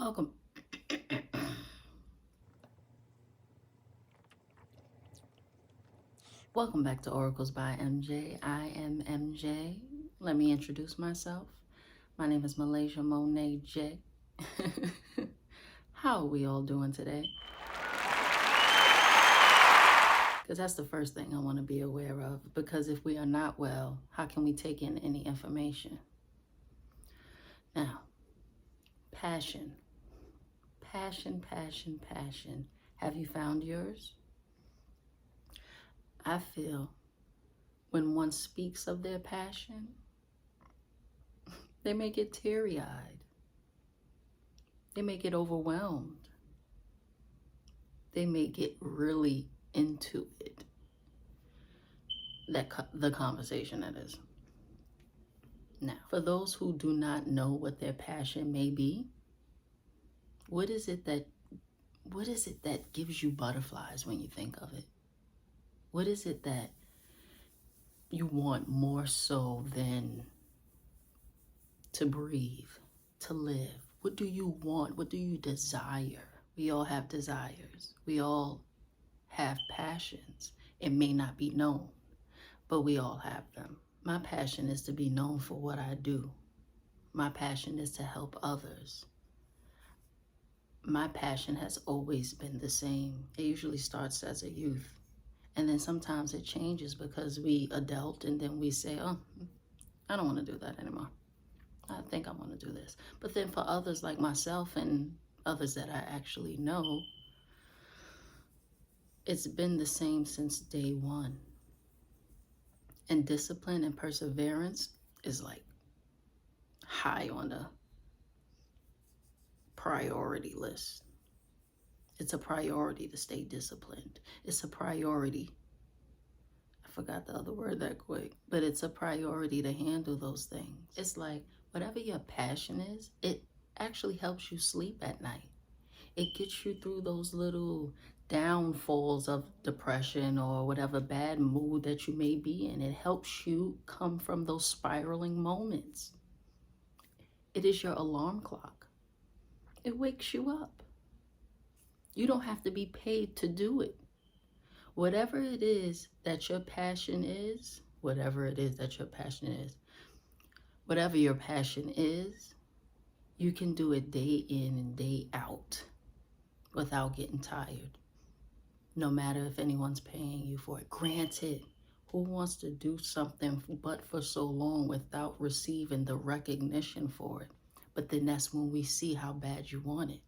Welcome. Welcome back to Oracles by MJ. I am MJ. Let me introduce myself. My name is Malaysia Monet J. How are we all doing today? Because that's the first thing I want to be aware of. Because if we are not well, how can we take in any information? Now, passion. Passion, passion, passion. Have you found yours? I feel when one speaks of their passion, they may get teary-eyed. They may get overwhelmed. They may get really into it. The conversation, that is. Now, for those who do not know what their passion may be, what is it that gives you butterflies when you think of it? What is it that you want more so than to breathe, to live? What do you want? What do you desire? We all have desires. We all have passions. It may not be known, but we all have them. My passion is to be known for what I do. My passion is to help others. My passion has always been the same. It usually starts as a youth. And then sometimes it changes because we adult and then we say, oh, I don't want to do that anymore. I think I want to do this. But then for others like myself and others that I actually know, it's been the same since day one. And discipline and perseverance is like high on the priority list. It's a priority to stay disciplined. It's a priority. I forgot the other word that quick, but it's a priority to handle those things. It's like whatever your passion is, it actually helps you sleep at night. It gets you through those little downfalls of depression or whatever bad mood that you may be in. It helps you come from those spiraling moments. It is your alarm clock. It wakes you up. You don't have to be paid to do it. Whatever it is that your passion is, whatever your passion is, you can do it day in and day out without getting tired, no matter if anyone's paying you for it. Granted, who wants to do something but for so long without receiving the recognition for it? But then that's when we see how bad you want it.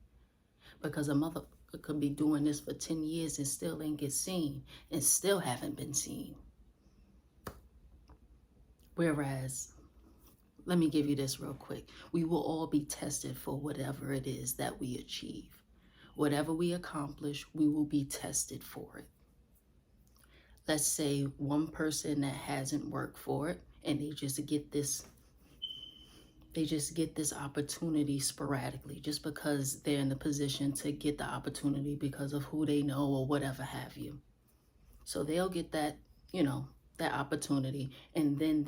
Because a motherfucker could be doing this for 10 years and still ain't get seen and still haven't been seen. Whereas, let me give you this real quick. We will all be tested for whatever it is that we achieve. Whatever we accomplish, we will be tested for it. Let's say one person that hasn't worked for it and they just get this opportunity sporadically just because they're in the position to get the opportunity because of who they know or whatever have you. So they'll get that, that opportunity, and then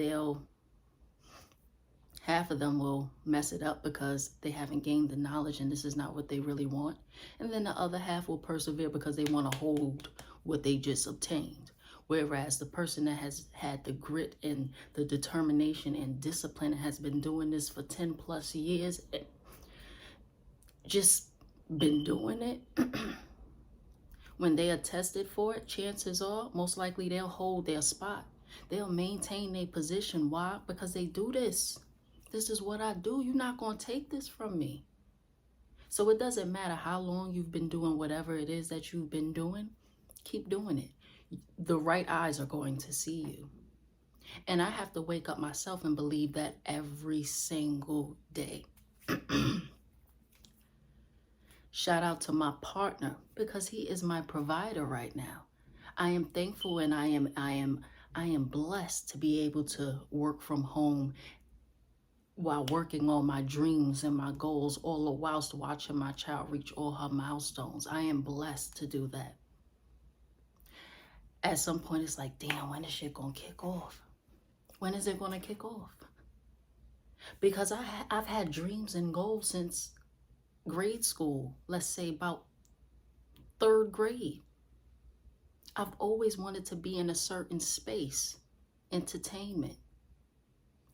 half of them will mess it up because they haven't gained the knowledge and this is not what they really want. And then the other half will persevere because they want to hold what they just obtained. Whereas the person that has had the grit and the determination and discipline and has been doing this for 10 plus years, just been doing it, when they are tested for it, chances are, most likely they'll hold their spot. They'll maintain their position. Why? Because they do this. This is what I do. You're not going to take this from me. So it doesn't matter how long you've been doing whatever it is that you've been doing. Keep doing it. The right eyes are going to see you. And I have to wake up myself and believe that every single day. Shout out to my partner because he is my provider right now. I am thankful and I am blessed to be able to work from home while working on my dreams and my goals, all the whilst watching my child reach all her milestones. I am blessed to do that. At some point, it's like, damn, when is shit gonna kick off? When is it gonna kick off? Because I've had dreams and goals since grade school, let's say about third grade. I've always wanted to be in a certain space, entertainment.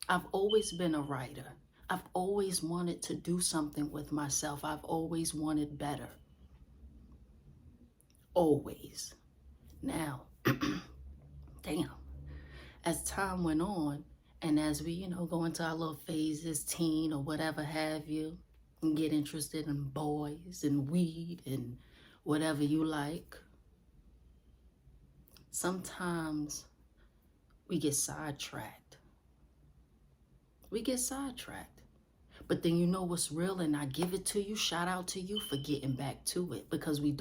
I've always been a writer. I've always wanted to do something with myself. I've always wanted better. Always. Now, damn, as time went on, and as we, go into our little phases, teen or whatever have you, and get interested in boys and weed and whatever you like, sometimes we get sidetracked. We get sidetracked. But then you know what's real, and I give it to you, shout out to you for getting back to it, because we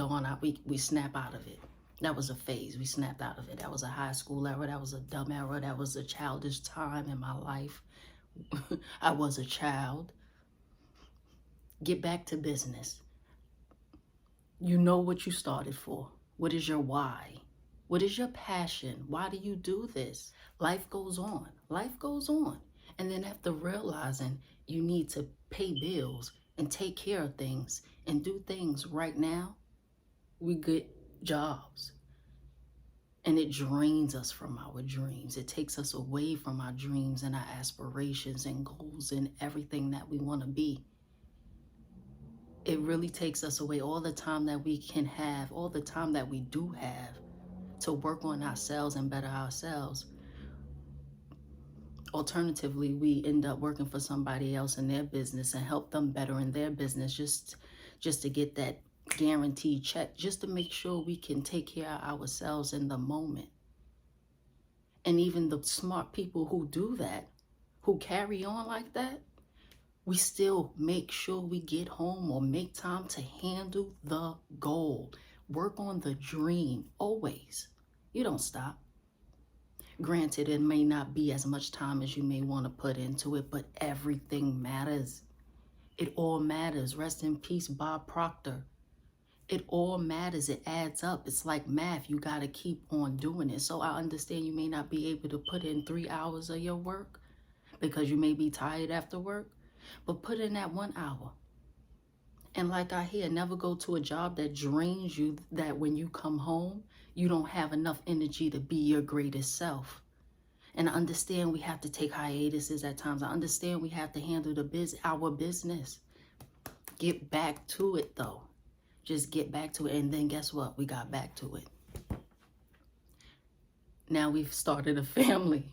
snap out of it. That was a phase. We snapped out of it. That was a high school era. That was a dumb era. That was a childish time in my life. I was a child. Get back to business. You know what you started for. What is your why? What is your passion? Why do you do this? Life goes on. Life goes on. And then after realizing you need to pay bills and take care of things and do things right now, we get jobs. And it drains us from our dreams. It takes us away from our dreams and our aspirations and goals and everything that we want to be. It really takes us away all the time that we can have, all the time that we do have to work on ourselves and better ourselves. Alternatively, we end up working for somebody else in their business and help them better in their business just to get that guaranteed check, just to make sure we can take care of ourselves in the moment. And even the smart people who do that, who carry on like that, we still make sure we get home or make time to handle the goal. Work on the dream, always. You don't stop. Granted, it may not be as much time as you may want to put into it, but everything matters. It all matters. Rest in peace, Bob Proctor. It all matters. It adds up. It's like math. You got to keep on doing it. So I understand you may not be able to put in 3 hours of your work because you may be tired after work, but put in that 1 hour. And like I hear, never go to a job that drains you, that when you come home, you don't have enough energy to be your greatest self. And I understand we have to take hiatuses at times. I understand we have to handle our business. Get back to it though. Just get back to it. And then guess what? We got back to it. Now we've started a family.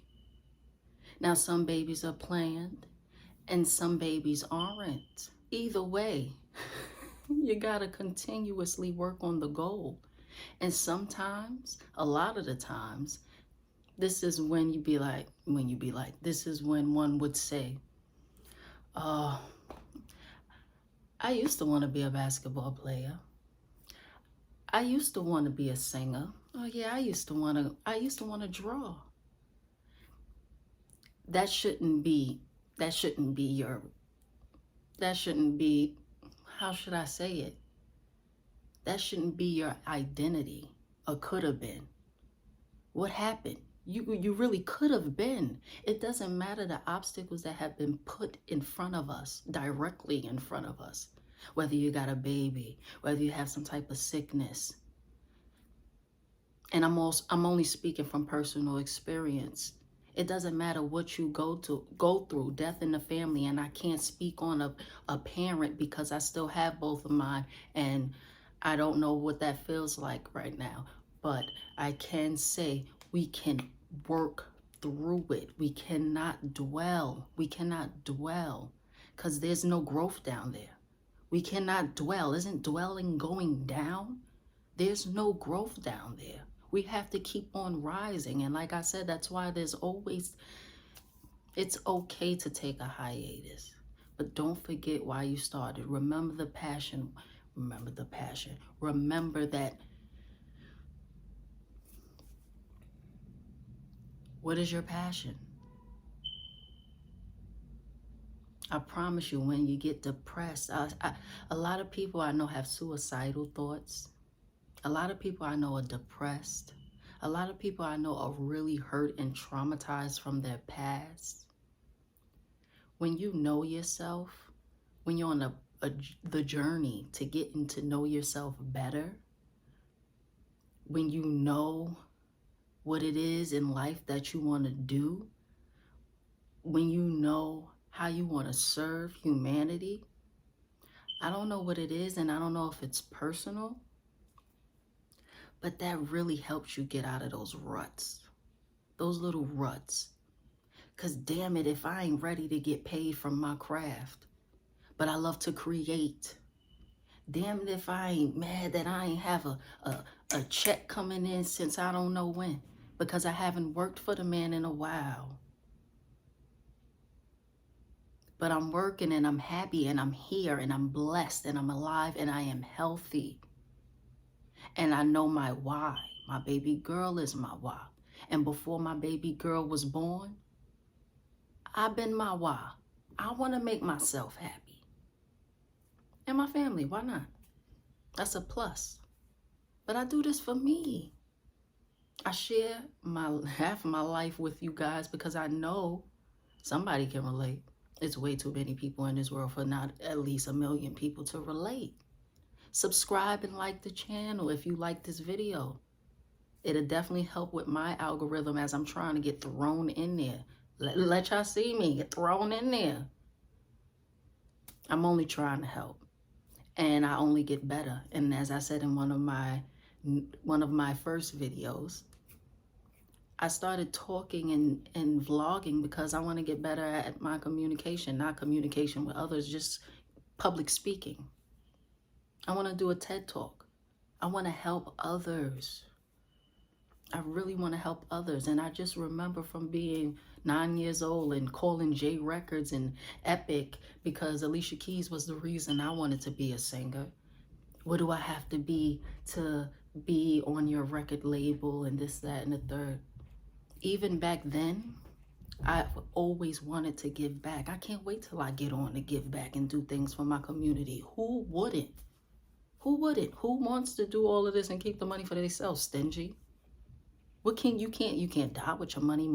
Now some babies are planned and some babies aren't. Either way, you gotta continuously work on the goal. And sometimes, a lot of the times, this is when this is when one would say, I used to want to be a basketball player. I used to want to be a singer. Oh yeah, I used to want to draw. That shouldn't be, how should I say it? That shouldn't be your identity, or could have been. What happened? You really could have been. It doesn't matter the obstacles that have been put in front of us, directly in front of us. Whether you got a baby, whether you have some type of sickness. And I'm only speaking from personal experience. It doesn't matter what you go through, death in the family, and I can't speak on a parent because I still have both of mine, and I don't know what that feels like right now. But I can say we can work through it. We cannot dwell. Because there's no growth down there. We cannot dwell. Isn't dwelling going down? There's no growth down there. We have to keep on rising. And like I said, that's why it's okay to take a hiatus. But don't forget why you started. Remember the passion. Remember that. What is your passion? I promise you, when you get depressed, a lot of people I know have suicidal thoughts. A lot of people I know are depressed. A lot of people I know are really hurt and traumatized from their past. When you know yourself, when you're on the journey to getting to know yourself better, when you know what it is in life that you want to do, when you know how you want to serve humanity, I don't know what it is, and I don't know if it's personal, but that really helps you get out of those ruts, those little ruts. Because damn it, if I ain't ready to get paid from my craft, but I love to create. Damn it if I ain't mad that I ain't have a check coming in since I don't know when, because I haven't worked for the man in a while. But I'm working and I'm happy and I'm here and I'm blessed and I'm alive and I am healthy. And I know my why. My baby girl is my why. And before my baby girl was born, I've been my why. I want to make myself happy. And my family, why not? That's a plus. But I do this for me. I share half of my life with you guys because I know somebody can relate. It's way too many people in this world for not at least 1 million people to relate. Subscribe and like the channel if you like this video. It'll definitely help with my algorithm as I'm trying to get thrown in there. Let y'all see me get thrown in there. I'm only trying to help. And I only get better. And as I said in one of my first videos, I started talking and vlogging because I want to get better at my communication, not communication with others, just public speaking. I want to do a TED Talk. I want to help others. I really want to help others. And I just remember from being 9 years old and calling J Records and Epic because Alicia Keys was the reason I wanted to be a singer. What do I have to be on your record label and this, that, and the third? Even back then, I've always wanted to give back. I can't wait till I get on to give back and do things for my community. Who wouldn't? Who wouldn't? Who wants to do all of this and keep the money for themselves? Stingy. You can't die with your money.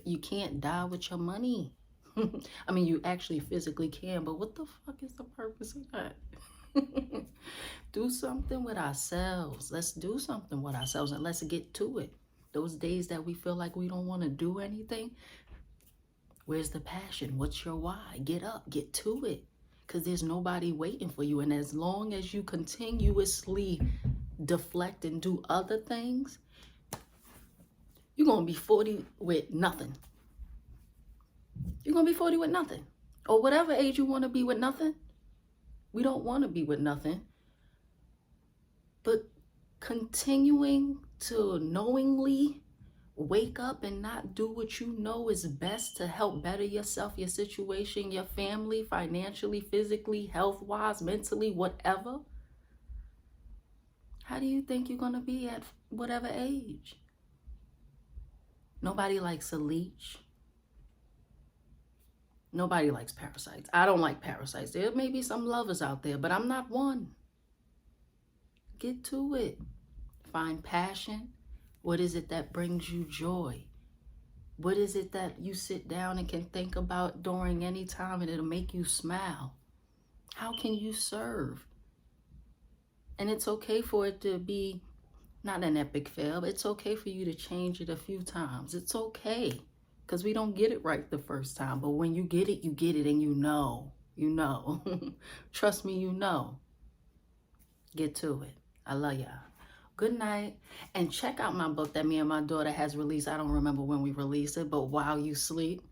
You can't die with your money. I mean, you actually physically can, but what the fuck is the purpose of that? Do something with ourselves. Let's do something with ourselves and let's get to it. Those days that we feel like we don't want to do anything, where's the passion? What's your why? Get up, get to it, because there's nobody waiting for you. And as long as you continuously deflect and do other things, you're going to be 40 with nothing. You're going to be 40 with nothing. Or whatever age you want to be with nothing. We don't want to be with nothing. But continuing to knowingly wake up and not do what you know is best to help better yourself, your situation, your family, financially, physically, health-wise, mentally, whatever. How do you think you're going to be at whatever age? Nobody likes a leech. Nobody likes parasites. I don't like parasites. There may be some lovers out there, but I'm not one. Get to it. Find passion. What is it that brings you joy? What is it that you sit down and can think about during any time and it'll make you smile? How can you serve? And it's okay for it to be not an epic fail. It's okay for you to change it a few times. It's okay, because we don't get it right the first time. But when you get it, and you know. Trust me, you know. Get to it. I love y'all. Good night. And check out my book that me and my daughter has released. I don't remember when we released it, but While You Sleep.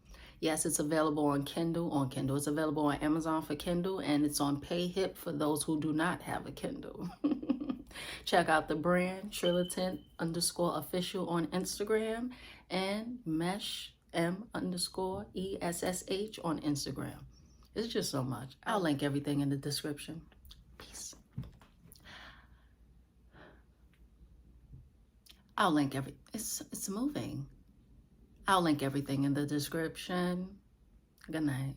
Yes, it's available on Kindle. It's available on Amazon for Kindle, and it's on PayHip for those who do not have a Kindle. Check out the brand, Trilliton_official on Instagram, and Mesh M_ESSH on Instagram. It's just so much. I'll link everything in the description. Peace. I'll link it's moving. I'll link everything in the description. Good night.